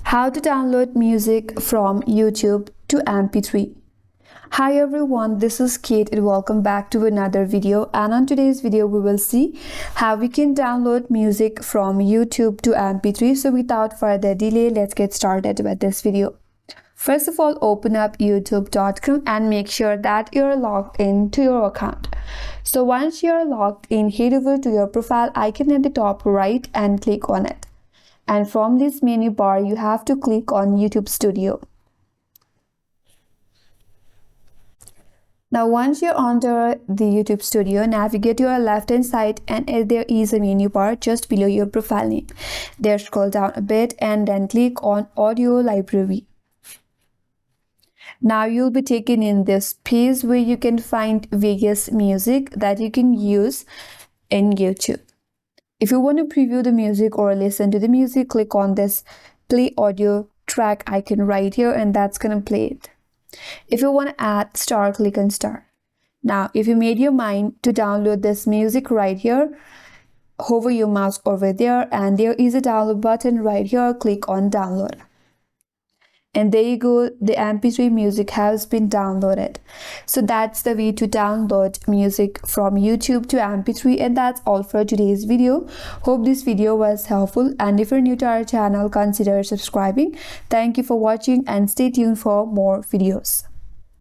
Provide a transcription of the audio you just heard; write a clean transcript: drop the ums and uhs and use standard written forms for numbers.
How to download music from YouTube to MP3. Hi everyone, this is Kate and welcome back to another video, and on today's video we will see how we can download music from YouTube to MP3. So without further delay, let's get started with this video. First of all, open up youtube.com and make sure that you're logged in to your account. So once you're logged in, head over to your profile icon at the top right and click on it. And from this menu bar, you have to click on YouTube Studio. Now once you're under the YouTube Studio, navigate to your left hand side and there is a menu bar just below your profile name. There, scroll down a bit and then click on Audio Library. Now you'll be taken in this page where you can find various music that you can use in YouTube. If you want to preview the music or listen to the music, click on this play audio track icon right here and that's gonna play it. If you want to add star, click on star. Now if you made your mind to download this music right here, hover your mouse over there and there is a download button right here. Click on download. And there you go, the MP3 music has been downloaded. So that's the way to download music from YouTube to MP3, and that's all for today's video. Hope this video was helpful, and if you're new to our channel, consider subscribing. Thank you for watching and stay tuned for more videos.